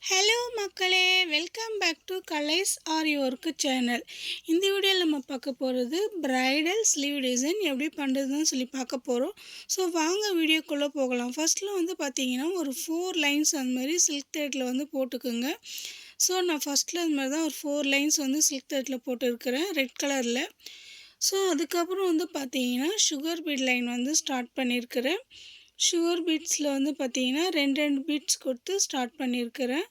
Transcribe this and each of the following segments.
Hello மக்களே, welcome back to Kalai's aari work channel. இந்த வீடியோவில் நம்ம பார்க்க போகிறது பிரைடல் ஸ்லீவ் டிசைன் எப்படி பண்ணுறதுன்னு சொல்லி பார்க்க போகிறோம். ஸோ வாங்க வீடியோக்குள்ளே போகலாம். ஃபஸ்ட்டில் பார்த்தீங்கன்னா ஒரு 4 லைன்ஸ் அந்த மாதிரி சில்க் த்ரெட்டில் போட்டுக்குங்க. ஸோ நான் ஃபஸ்ட்டில் அது மாதிரி தான் ஒரு 4 லைன்ஸ் சில்க் த்ரெட்டில் போட்டுருக்கிறேன் ரெட் கலரில். ஸோ அதுக்கப்புறம் பார்த்தீங்கன்னா சுகர் பீட் லைன் ஸ்டார்ட் பண்ணியிருக்கிறேன். சுகர் பீட்ஸில் பார்த்தீங்கன்னா 2 பீட்ஸ் கொடுத்து ஸ்டார்ட் பண்ணியிருக்கிறேன்.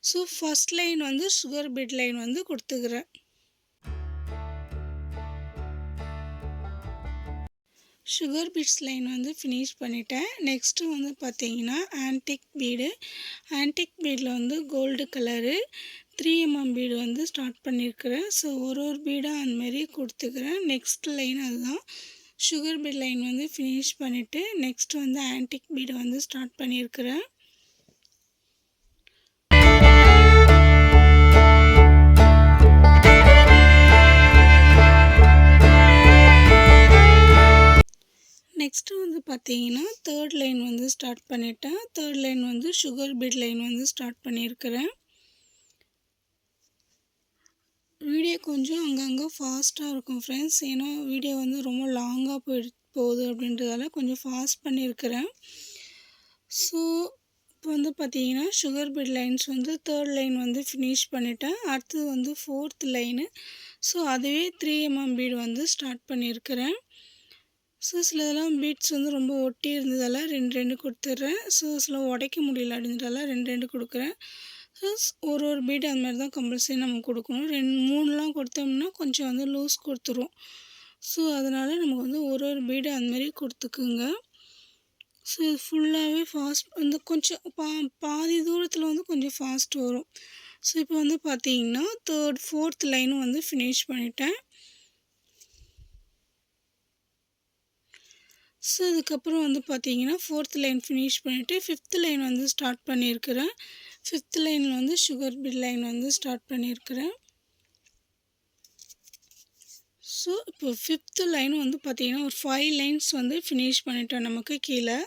So first line sugar bead line கொடுத்துக்கிறேன். சுகர் பீட்ஸ் லைன் ஃபினிஷ் பண்ணிட்டேன். நெக்ஸ்ட்டு பார்த்தீங்கன்னா ஆன்டிக் பீடில் gold colour 3mm bead start பண்ணியிருக்கிறேன். ஸோ ஒரு பீடாக அந்தமாரி கொடுத்துக்கிறேன். நெக்ஸ்ட் லைன் அதுதான் சுகர் பீட் லைன் ஃபினிஷ் பண்ணிவிட்டு நெக்ஸ்ட் ஆன்டிக் பீடு ஸ்டார்ட் பண்ணியிருக்கிறேன். நெக்ஸ்ட்டு பார்த்தீங்கன்னா தேர்ட் லைன் ஸ்டார்ட் பண்ணிட்டேன். Third line sugar bead line start பண்ணியிருக்கிறேன். வீடியோ கொஞ்சம் அங்கங்கே ஃபாஸ்ட்டாக இருக்கும் ஃப்ரெண்ட்ஸ். ஏன்னா வீடியோ ரொம்ப லாங்காக போகுது அப்படின்றதால கொஞ்சம் ஃபாஸ்ட் பண்ணியிருக்கிறேன். ஸோ இப்போ பார்த்தீங்கன்னா sugar beat lines third line finish பண்ணிட்டேன். அடுத்தது ஃபோர்த் லைனு. ஸோ அதுவே 3mm பீடு ஸ்டார்ட் பண்ணியிருக்கிறேன். ஸோ சிலதெல்லாம் பீட்ஸ் ரொம்ப ஒட்டி இருந்ததால் 2 கொடுத்துட்றேன். ஸோ சில உடைக்க முடியல அப்படின்றதால 2 கொடுக்குறேன். ஸோ ஒரு பீடு அந்த மாதிரி தான் கம்பல்சரி நம்ம கொடுக்கணும். 3 கொடுத்தோம்னா கொஞ்சம் லூஸ் கொடுத்துரும். ஸோ அதனால் நமக்கு ஒரு பீடு அந்தமாரி கொடுத்துக்குங்க. ஸோ இது ஃபுல்லாகவே ஃபாஸ்ட் கொஞ்சம் பாதி தூரத்தில் கொஞ்சம் ஃபாஸ்ட் வரும். ஸோ இப்போ பார்த்தீங்கன்னா ஃபோர்த் லைனும் ஃபினிஷ் பண்ணிட்டேன். ஸோ அதுக்கப்புறம் பார்த்தீங்கன்னா ஃபோர்த் லைன் ஃபினிஷ் பண்ணிவிட்டு ஃபிஃப்த் லைன் ஸ்டார்ட் பண்ணியிருக்கிறேன். ஃபிஃப்த் லைனில் சுகர் பீட் லைன் ஸ்டார்ட் பண்ணியிருக்கிறேன். ஸோ இப்போ ஃபிஃப்த்து லைன் பார்த்தீங்கன்னா ஒரு 5 லைன்ஸ் ஃபினிஷ் பண்ணிட்டோம் நமக்கு கீழே.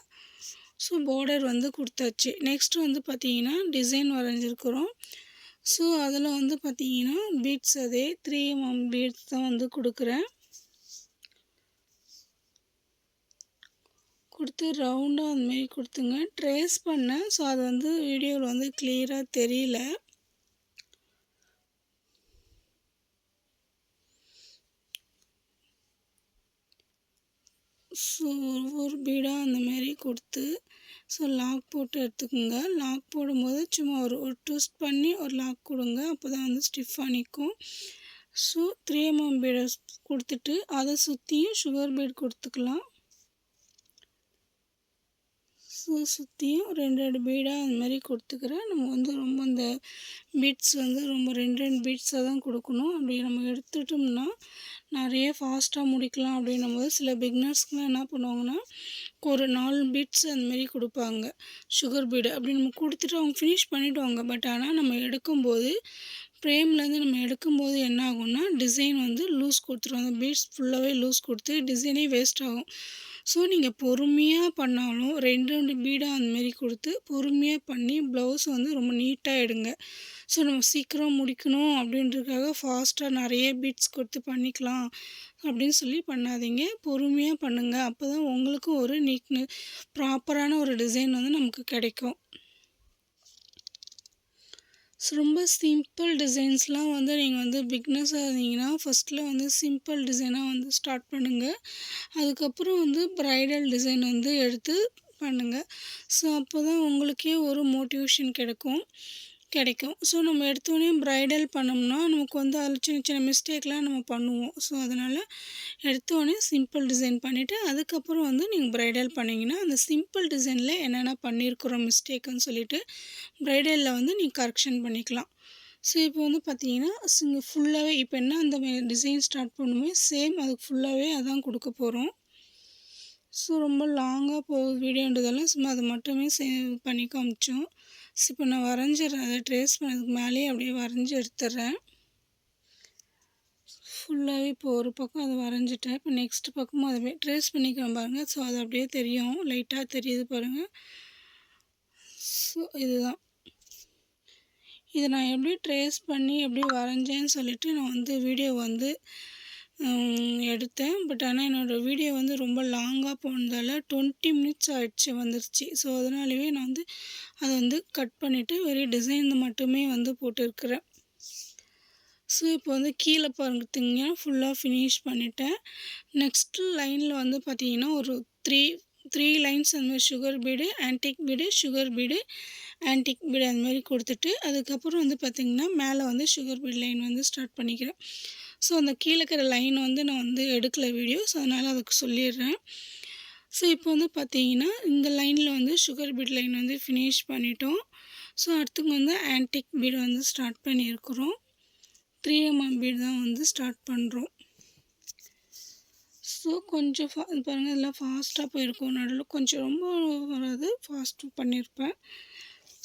ஸோ பார்டர் கொடுத்தாச்சு. நெக்ஸ்ட்டு பார்த்தீங்கன்னா டிசைன் வரைஞ்சிருக்கிறோம். ஸோ அதில் பார்த்தீங்கன்னா பீட்ஸ் அதே 3mm பீட்ஸ் தான் கொடுக்குறேன். கொடுத்து ரவுண்டாக அந்தமாரி கொடுத்துங்க. ட்ரேஸ் பண்ணேன். ஸோ அது வீடியோவில் கிளியராக தெரியல. ஸோ ஒரு பீடாக அந்தமாரி கொடுத்து ஸோ லாக் போட்டு எடுத்துக்கோங்க. லாக் போடும்போது சும்மா ஒரு ட்விஸ்ட் பண்ணி ஒரு லாக் கொடுங்க. அப்போ தான் ஸ்டிஃபாக நிற்கும். ஸோ 3mm பீடை கொடுத்துட்டு அதை சுற்றியும் சுகர் பீட் கொடுத்துக்கலாம். ஸோ சுற்றியும் 2 பீடாக அந்த மாதிரி கொடுத்துக்கிறேன். நம்ம ரொம்ப இந்த பீட்ஸ் ரொம்ப 2 பீட்ஸாக தான் கொடுக்கணும். அப்படி நம்ம எடுத்துட்டோம்னா நிறைய ஃபாஸ்ட்டாக முடிக்கலாம். அப்படின்னும்போது சில பிகினர்ஸ்க்குலாம் என்ன பண்ணுவாங்கன்னா ஒரு 4 பீட்ஸ் அந்தமாரி கொடுப்பாங்க சுகர் பீடு. அப்படி நம்ம கொடுத்துட்டு அவங்க ஃபினிஷ் பண்ணிவிடுவாங்க. பட் ஆனால் நம்ம எடுக்கும்போது ஃப்ரேம்லேருந்து நம்ம எடுக்கும்போது என்ன ஆகும்னா டிசைன் லூஸ் கொடுத்துரும். அந்த பீட்ஸ் ஃபுல்லாகவே லூஸ் கொடுத்து டிசைனே வேஸ்ட் ஆகும். ஸோ நீங்கள் பொறுமையாக பண்ணாலும் 2 பீடாக அந்தமாரி கொடுத்து பொறுமையாக பண்ணி ப்ளவுஸ் ரொம்ப நீட்டாக எடுங்க. ஸோ நம்ம சீக்கிரம் முடிக்கணும் அப்படின்றதுக்காக ஃபாஸ்ட்டாக நிறைய பீட்ஸ் கொடுத்து பண்ணிக்கலாம் அப்படின்னு சொல்லி பண்ணாதீங்க. பொறுமையாக பண்ணுங்கள். அப்போ தான் உங்களுக்கும் ஒரு ப்ராப்பரான ஒரு டிசைன் நமக்கு கிடைக்கும். ஸோ ரொம்ப சிம்பிள் டிசைன்ஸ்லாம் நீங்கள் பிக்னஸாக இருந்தீங்கன்னா ஃபஸ்ட்டில் சிம்பிள் டிசைனாக ஸ்டார்ட் பண்ணுங்கள். அதுக்கப்புறம் ப்ரைடல் டிசைன் எடுத்து பண்ணுங்கள். ஸோ அப்போ தான் உங்களுக்கே ஒரு மோட்டிவேஷன் கிடைக்கும். ஸோ நம்ம எடுத்தோடனே ப்ரைடல் பண்ணோம்னா நமக்கு அதில் சின்ன சின்ன மிஸ்டேக்லாம் நம்ம பண்ணுவோம். ஸோ அதனால் எடுத்தோடனே சிம்பிள் டிசைன் பண்ணிவிட்டு அதுக்கப்புறம் நீங்கள் ப்ரைடல் பண்ணிங்கன்னா அந்த சிம்பிள் டிசைனில் என்னென்ன பண்ணியிருக்கிறோம் மிஸ்டேக்குன்னு சொல்லிவிட்டு ப்ரைடலில் நீங்கள் கரெக்ஷன் பண்ணிக்கலாம். ஸோ இப்போ பார்த்தீங்கன்னா ஃபுல்லாகவே இப்போ என்ன அந்த டிசைன் ஸ்டார்ட் பண்ணுமே சேம் அதுக்கு ஃபுல்லாகவே அதான் கொடுக்க போகிறோம். ஸோ ரொம்ப லாங்காக போகுது வீடியோன்றதெல்லாம் சும்மா அதை மட்டுமே பண்ணி காமிச்சோம். ஸோ இப்போ நான் வரைஞ்சிட்றேன். அதை ட்ரேஸ் பண்ணதுக்கு மேலேயே அப்படியே வரைஞ்சி எடுத்துட்றேன். ஃபுல்லாகவே இப்போ ஒரு பக்கம் அதை வரைஞ்சிட்டேன். இப்போ நெக்ஸ்ட் பக்கமும் அதுவே ட்ரேஸ் பண்ணிக்கிறேன் பாருங்கள். ஸோ அது அப்படியே தெரியும், லைட்டாக தெரியுது பாருங்கள். ஸோ இதுதான் இதை நான் எப்படி ட்ரேஸ் பண்ணி எப்படி வரைஞ்சேன்னு சொல்லிட்டு நான் வந்து வீடியோ வந்து எடுத்தேன். பட் ஆனால் என்னோடய வீடியோ வந்து ரொம்ப லாங்காக போனதால் 20 மினிட்ஸ் ஆகிடுச்சு வந்துருச்சு. ஸோ அதனாலவே நான் வந்து அதை வந்து கட் பண்ணிவிட்டு வெறும் டிசைன் மட்டுமே வந்து போட்டிருக்கிறேன். ஸோ இப்போ வந்து கீழே பார்த்தீங்கன்னா ஃபுல்லாக ஃபினிஷ் பண்ணிட்டேன். நெக்ஸ்ட்டு லைனில் வந்து பார்த்திங்கன்னா ஒரு த்ரீ லைன்ஸ் அந்த மாதிரி sugar bead, antique bead, sugar bead, antique bead அந்த மாதிரி கொடுத்துட்டு அதுக்கப்புறம் வந்து பார்த்திங்கன்னா மேலே வந்து சுகர் பீட் லைன் வந்து ஸ்டார்ட் பண்ணிக்கிறேன். ஸோ அந்த கீழே இருக்கிற லைன் வந்து நான் வந்து எடுக்கலை வீடியோ, ஸோ அதனால் அதுக்கு சொல்லிடுறேன். ஸோ இப்போ வந்து பார்த்திங்கன்னா இந்த லைனில் வந்து சுகர் பீட் லைன் வந்து ஃபினிஷ் பண்ணிட்டோம். ஸோ அடுத்துக்கு வந்து ஆன்டிக் பீடு வந்து ஸ்டார்ட் பண்ணியிருக்கிறோம். 3 mm பீடு தான் வந்து ஸ்டார்ட் பண்ணுறோம். ஸோ கொஞ்சம் பாருங்கள் எல்லாம் ஃபாஸ்ட்டாக போயிருக்கும். நடுவில் கொஞ்சம் ரொம்ப வராது, ஃபாஸ்ட்டு பண்ணியிருப்பேன்.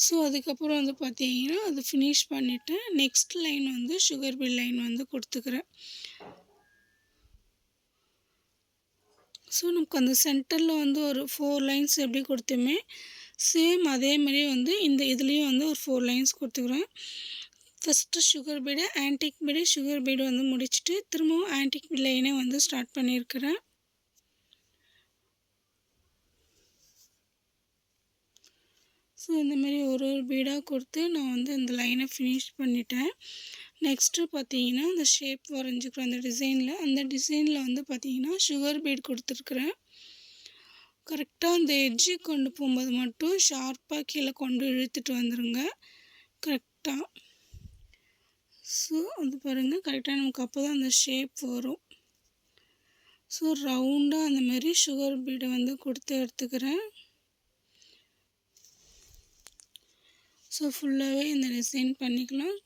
ஸோ அதுக்கப்புறம் வந்து பார்த்திங்கன்னா அது ஃபினிஷ் பண்ணிவிட்டேன். நெக்ஸ்ட் லைன் வந்து சுகர் பீட் லைன் வந்து கொடுத்துக்கிறேன். ஸோ நமக்கு அந்த சென்டரில் வந்து ஒரு 4 லைன்ஸ் எப்படி கொடுத்தோமே சேம் அதே மாதிரி வந்து இந்த இதுலேயும் வந்து ஒரு 4 லைன்ஸ் கொடுத்துக்கிறேன். First sugar bead, antique bead, sugar bead வந்து முடிச்சுட்டு திரும்பவும் ஆன்டிக் பீட் லைனே வந்து ஸ்டார்ட் பண்ணியிருக்கிறேன். ஸோ இந்தமாரி ஒரு பீடாக கொடுத்து நான் வந்து இந்த லைனை ஃபினிஷ் பண்ணிட்டேன். நெக்ஸ்ட்டு பார்த்தீங்கன்னா அந்த ஷேப் வரைஞ்சிக்கிறேன் அந்த டிசைனில் வந்து பார்த்திங்கன்னா சுகர் பீட் கொடுத்துருக்குறேன். கரெக்டாக அந்த எட்ஜு கொண்டு போகும்போது மட்டும் ஷார்ப்பாக கீழே கொண்டு இழுத்துட்டு வந்துடுங்க கரெக்டாக. ஸோ அது பாருங்கள் கரெக்டாக நமக்கு அப்போ தான் அந்த ஷேப் வரும். ஸோ ரவுண்டாக அந்தமாரி சுகர் பீடை வந்து கொடுத்து எடுத்துக்கிறேன். ஸோ ஃபுல்லாகவே இந்த டிசைன் பண்ணிக்கலாம்.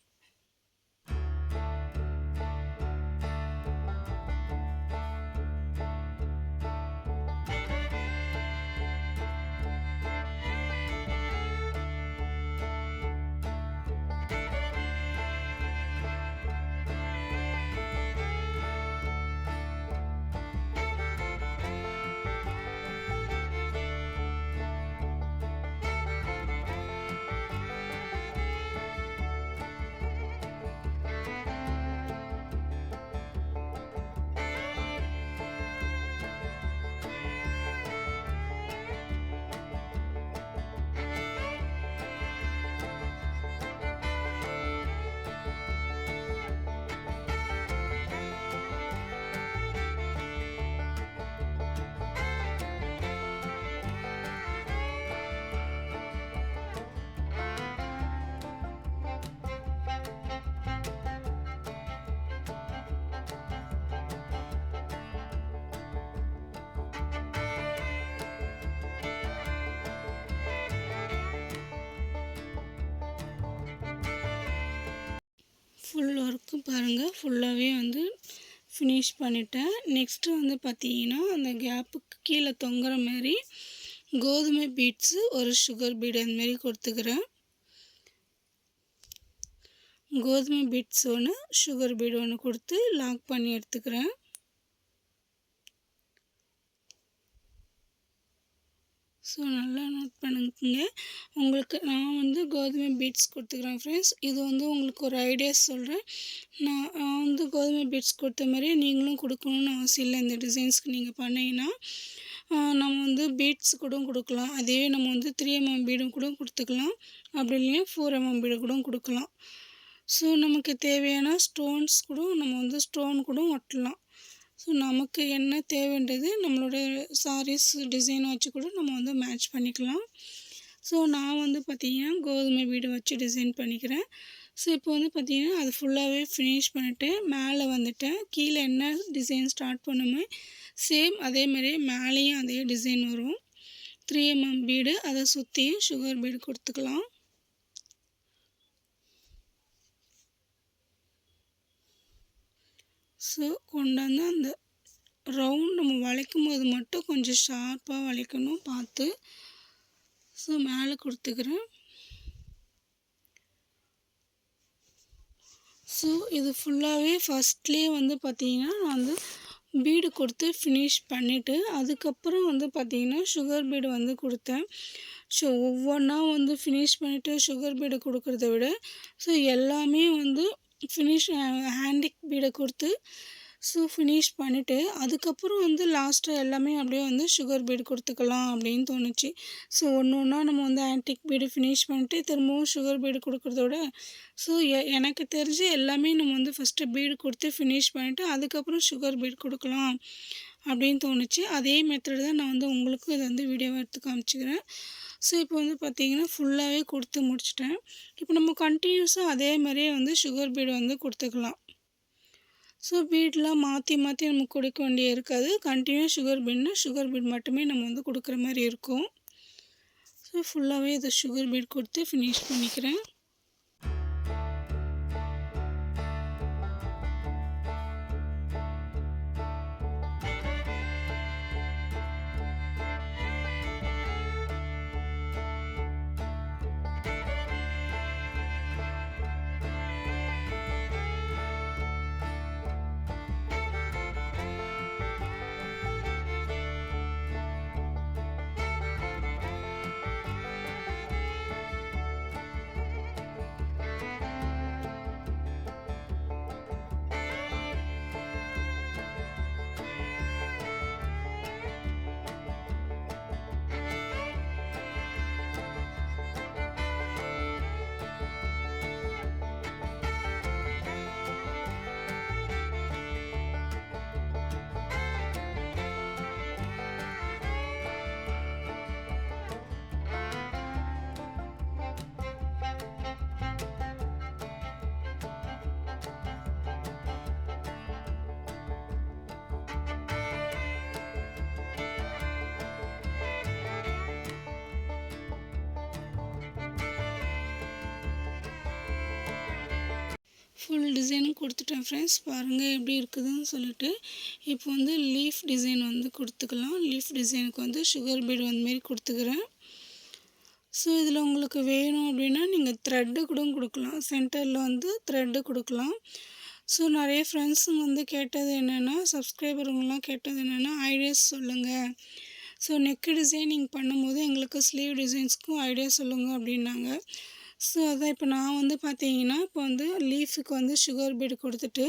ஃபுல் ஒர்க்கு பாருங்கள் ஃபுல்லாகவே வந்து ஃபினிஷ் பண்ணிட்டேன். நெக்ஸ்ட்டு வந்து பார்த்திங்கன்னா அந்த கேப்புக்கு கீழே தொங்குற மாதிரி கோதுமை பீட்ஸு ஒரு சுகர் பீடு அந்தமாரி கொடுத்துக்கிறேன். கோதுமை பீட்ஸ் ஒன்று, சுகர் பீடு ஒன்று கொடுத்து லாக் பண்ணி எடுத்துக்கிறேன். ஸோ நல்லா நோட் பண்ணிக்கோங்க. உங்களுக்கு நான் வந்து கோதுமை பீட்ஸ் கொடுத்துக்கிறேன் ஃப்ரெண்ட்ஸ். இது வந்து உங்களுக்கு ஒரு ஐடியாஸ் சொல்கிறேன். நான் வந்து கோதுமை பீட்ஸ் கொடுத்த மாதிரியே நீங்களும் கொடுக்கணுன்னு அவசியம் இல்லை. இந்த டிசைன்ஸ்க்கு நீங்கள் பண்ணிங்கன்னா நம்ம வந்து பீட்ஸ் கூட கொடுக்கலாம். அதே நம்ம வந்து 3 mm பீடும் கூட கொடுத்துக்கலாம். அப்படி இல்லையா 4 mm பீடு கூட கொடுக்கலாம். ஸோ நமக்கு தேவையான ஸ்டோன்ஸ் கூட நம்ம வந்து ஸ்டோன் கூட ஒட்டலாம். ஸோ நமக்கு என்ன தேவைன்றது நம்மளோட சாரீஸ் டிசைன் வச்சு கூட நம்ம வந்து மேட்ச் பண்ணிக்கலாம். ஸோ நான் வந்து பார்த்திங்கன்னா கோதுமை பீடு வச்சு டிசைன் பண்ணிக்கிறேன். ஸோ இப்போ வந்து பார்த்திங்கன்னா அது ஃபுல்லாகவே ஃபினிஷ் பண்ணிவிட்டு மேலே வந்துட்டேன். கீழே என்ன டிசைன் ஸ்டார்ட் பண்ணுமே சேம் அதே மாதிரியே மேலேயும் அதே டிசைன் வரும். 3 mm பீடு, அதை சுற்றியும் சுகர் பீடு கொடுத்துக்கலாம். ஸோ கொண்டாந்து அந்த ரவுண்ட் நம்ம வளைக்கும் போது மட்டும் கொஞ்சம் ஷார்ப்பாக வளைக்கணும் பார்த்து. ஸோ மேலே கொடுத்துக்கிறேன். ஸோ இது ஃபுல்லாகவே ஃபஸ்ட்லேயே வந்து பார்த்திங்கன்னா நான் வந்து பீடு கொடுத்து ஃபினிஷ் பண்ணிவிட்டு அதுக்கப்புறம் வந்து பார்த்திங்கன்னா சுகர் பீடு வந்து கொடுத்தேன். ஸோ ஒவ்வொன்றா வந்து ஃபினிஷ் பண்ணிவிட்டு சுகர் பீடு கொடுக்குறத விட எல்லாமே வந்து ஃபினிஷ் ஹேண்டிக் பீடை கொடுத்து ஃபினிஷ் பண்ணிவிட்டு அதுக்கப்புறம் வந்து லாஸ்ட்டாக எல்லாமே அப்படியே வந்து சுகர் பீடு கொடுத்துக்கலாம் அப்படின்னு தோணுச்சு. ஒன்று ஒன்றா நம்ம வந்து ஆன்டிக் பீடு ஃபினிஷ் பண்ணிட்டு திரும்பவும் சுகர் பீடு கொடுக்குறத விட எனக்கு தெரிஞ்சு எல்லாமே நம்ம வந்து ஃபஸ்ட்டு பீடு கொடுத்து ஃபினிஷ் பண்ணிவிட்டு அதுக்கப்புறம் சுகர் பீடு கொடுக்கலாம் அப்படின்னு தோணுச்சு. அதே மெத்தட் தான் நான் வந்து உங்களுக்கும் இதை வந்து வீடியோவை எடுத்து காமிச்சிக்கிறேன். இப்போ வந்து பார்த்திங்கன்னா ஃபுல்லாகவே கொடுத்து முடிச்சிட்டேன். இப்போ நம்ம கண்டினியூஸாக அதே மாதிரியே வந்து சுகர் பீடு வந்து கொடுத்துக்கலாம். பீடெலாம் மாற்றி மாற்றி நம்ம கொடுக்க வேண்டிய இருக்காது. கண்டினியூஸ் சுகர் பீட் மட்டுமே நம்ம வந்து கொடுக்குற மாதிரி இருக்கும். ஃபுல்லாகவே இதை சுகர் பீட் கொடுத்து ஃபினிஷ் பண்ணிக்கிறேன். ஃபுல் டிசைனும் கொடுத்துட்டேன் ஃப்ரெண்ட்ஸ். பாருங்கள் எப்படி இருக்குதுன்னு சொல்லிட்டு இப்போ வந்து லீஃப் டிசைன் வந்து கொடுத்துக்கலாம். லீஃப் டிசைனுக்கு வந்து சுகர் பீடு வந்தமாரி கொடுத்துக்கிறேன். இதில் உங்களுக்கு வேணும் அப்படின்னா நீங்கள் த்ரெட்டு கூட கொடுக்கலாம். சென்டரில் வந்து த்ரெட்டு கொடுக்கலாம். நிறைய ஃப்ரெண்ட்ஸுங்க வந்து கேட்டது என்னென்னா, சப்ஸ்கிரைபருங்கெலாம் கேட்டது என்னென்னா ஐடியாஸ் சொல்லுங்கள். நெக்கு டிசைனிங் பண்ணும்போது எங்களுக்கு ஸ்லீவ் டிசைன்ஸ்க்கும் ஐடியா சொல்லுங்கள் அப்படின்னாங்க. அதான் இப்போ நான் வந்து பார்த்தீங்கன்னா இப்போ வந்து லீஃபுக்கு வந்து சுகர் பீடு கொடுத்துட்டு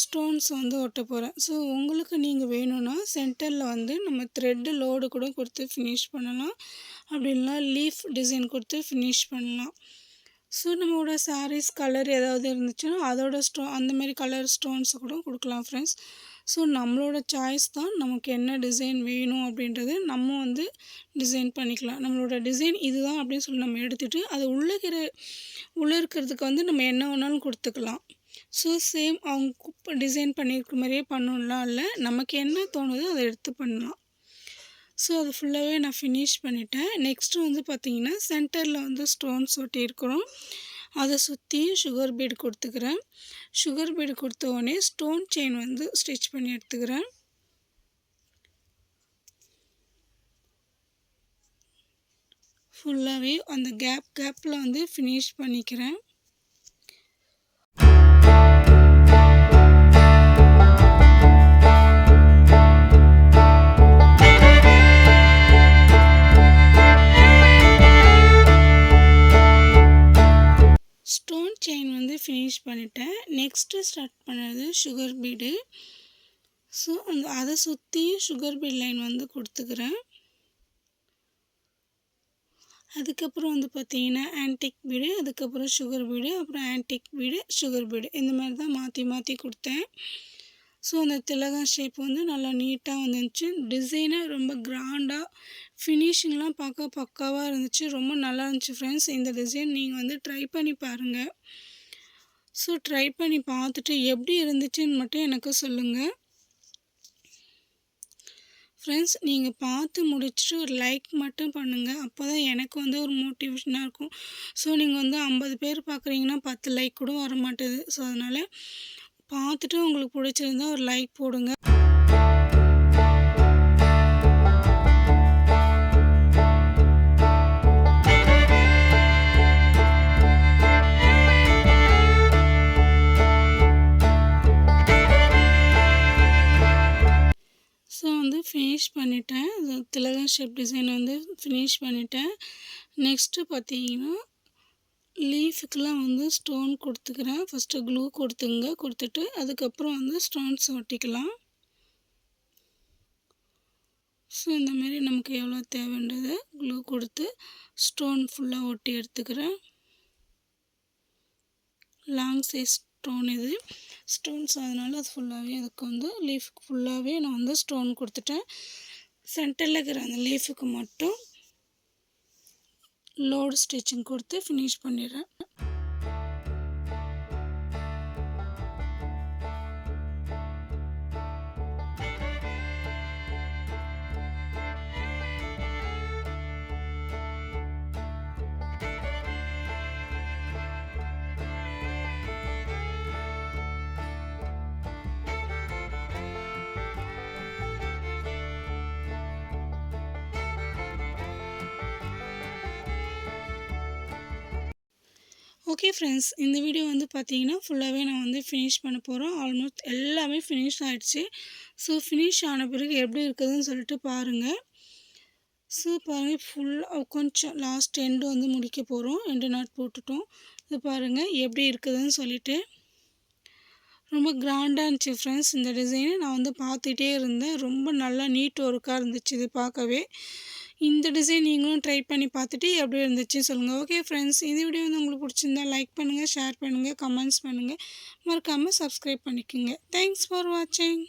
ஸ்டோன்ஸ் வந்து ஒட்ட போகிறேன். உங்களுக்கு நீங்கள் வேணும்னா சென்டரில் வந்து நம்ம த்ரெட்டு லோடு கூட கொடுத்து ஃபினிஷ் பண்ணலாம். அப்படி இல்லைனா லீஃப் டிசைன் கொடுத்து ஃபினிஷ் பண்ணலாம். நம்மளோட சாரீஸ் கலர் ஏதாவது இருந்துச்சுன்னா அதோட அந்தமாரி கலர் ஸ்டோன்ஸை கூட கொடுக்கலாம் ஃப்ரெண்ட்ஸ். நம்மளோட சாய்ஸ் தான். நமக்கு என்ன டிசைன் வேணும் அப்படின்றது நம்ம வந்து டிசைன் பண்ணிக்கலாம். நம்மளோட டிசைன் இதுதான் அப்படின்னு சொல்லி நம்ம எடுத்துகிட்டு அது உள்ளே இருக்கிறதுக்கு வந்து நம்ம என்ன வேணாலும் கொடுத்துக்கலாம். சேம் அவங்க டிசைன் பண்ணியிருக்க மாதிரியே பண்ணணும்லாம் இல்லை. நமக்கு என்ன தோணுதோ அதை எடுத்து பண்ணலாம். அது ஃபுல்லாகவே நான் ஃபினிஷ் பண்ணிட்டேன். நெக்ஸ்ட்டு வந்து பார்த்திங்கன்னா சென்டரில் வந்து ஸ்டோன்ஸ் ஒட்டியிருக்கிறோம். அதை சுற்றி சுகர் பீடு கொடுத்துக்கிறேன். சுகர் பீடு கொடுத்த உடனே ஸ்டோன் செயின் வந்து ஸ்டிச் பண்ணி எடுத்துக்கிறேன். ஃபுல்லாகவே அந்த கேப்பில் வந்து ஃபினிஷ் பண்ணிக்கிறேன். ஸ்டோன் செயின் வந்து ஃபினிஷ் பண்ணிட்டேன். நெக்ஸ்ட்டு ஸ்டார்ட் பண்ணது சுகர் பீடு. அதை சுற்றி சுகர் பீட் லைன் வந்து கொடுத்துக்கிறேன். அதுக்கப்புறம் வந்து பார்த்திங்கன்னா ஆன்டிக் பீடு, அதுக்கப்புறம் சுகர் பீடு, அப்புறம் ஆன்டிக் பீடு, சுகர் பீடு இந்த மாதிரி தான் மாற்றி மாற்றி கொடுத்தேன். அந்த திலகம் ஷேப் வந்து நல்லா நீட்டாக வந்துருந்துச்சு. டிசைனே ரொம்ப கிராண்டாக ஃபினிஷிங்லாம் பார்க்க பக்காவாக இருந்துச்சு. ரொம்ப நல்லா இருந்துச்சு ஃப்ரெண்ட்ஸ். இந்த டிசைன் நீங்கள் வந்து ட்ரை பண்ணி பாருங்கள். ட்ரை பண்ணி பார்த்துட்டு எப்படி இருந்துச்சுன்னு மட்டும் எனக்கு சொல்லுங்கள் ஃப்ரெண்ட்ஸ். நீங்கள் பார்த்து முடிச்சுட்டு ஒரு லைக் மட்டும் பண்ணுங்கள். அப்போ தான் எனக்கு வந்து ஒரு மோட்டிவேஷனாக இருக்கும். நீங்கள் வந்து 50 பேர் பார்க்குறீங்கன்னா 10 லைக் கூட வர மாட்டேது. அதனால் பார்த்துட்டு உங்களுக்கு பிடிச்சிருந்தா ஒரு லைக் போடுங்க. திலகம் ஷேப் டிசைன் வந்து ஃபினிஷ் பண்ணிட்டேன். நெக்ஸ்ட்டு பார்த்தீங்கன்னா லீஃபுக்கெலாம் வந்து ஸ்டோன் கொடுத்துக்கிறேன். ஃபஸ்ட்டு க்ளூ கொடுத்துட்டு அதுக்கப்புறம் வந்து ஸ்டோன்ஸ் ஒட்டிக்கலாம். ஸோ இந்தமாரி நமக்கு எவ்வளோ தேவைன்றதை க்ளூ கொடுத்து ஸ்டோன் ஃபுல்லாக ஒட்டி எடுத்துக்கிறேன். லாங் சைஸ் ஸ்டோன் இது ஸ்டோன்ஸ், அதனால் அது ஃபுல்லாகவே அதுக்கு வந்து லீஃபுக்கு ஃபுல்லாகவே நான் வந்து ஸ்டோன் கொடுத்துட்டேன். சென்டரில் இருக்கிற அந்த லீஃபுக்கு மட்டும் லோடு ஸ்டிச்சிங் கொடுத்து ஃபினிஷ் பண்ணிடுறேன். ஓகே ஃப்ரெண்ட்ஸ், இந்த வீடியோ வந்து பார்த்தீங்கன்னா ஃபுல்லாகவே நான் வந்து ஃபினிஷ் பண்ண போகிறோம். ஆல்மோஸ்ட் எல்லாமே ஃபினிஷ் ஆகிடுச்சு. ஸோ ஃபினிஷ் ஆன பிறகு எப்படி இருக்குதுன்னு சொல்லிட்டு பாருங்கள். ஸோ பாருங்கள், ஃபுல்லாக கொஞ்சம் லாஸ்ட் எண்டு வந்து முடிக்க போகிறோம். எண்டு நாட் போட்டுட்டோம். இது பாருங்கள் எப்படி இருக்குதுன்னு சொல்லிட்டு. ரொம்ப கிராண்டாக இருந்துச்சு ஃப்ரெண்ட்ஸ். இந்த டிசைனை நான் வந்து பார்த்துட்டே இருந்தேன். ரொம்ப நல்லா நீட் ஒர்க்காக இருந்துச்சு இது பார்க்கவே. இந்த டிசைன் நீங்களும் ட்ரை பண்ணி பார்த்துட்டு எப்படி இருந்துச்சுன்னு சொல்லுங்கள். ஓகே ஃப்ரெண்ட்ஸ், இந்த வீடியோ வந்து உங்களுக்கு பிடிச்சிருந்தா லைக் பண்ணுங்கள், ஷேர் பண்ணுங்கள், கமெண்ட்ஸ் பண்ணுங்கள், மறக்காமல் சப்ஸ்கிரைப் பண்ணிக்கோங்க. தேங்க்ஸ் ஃபார் வாட்சிங்.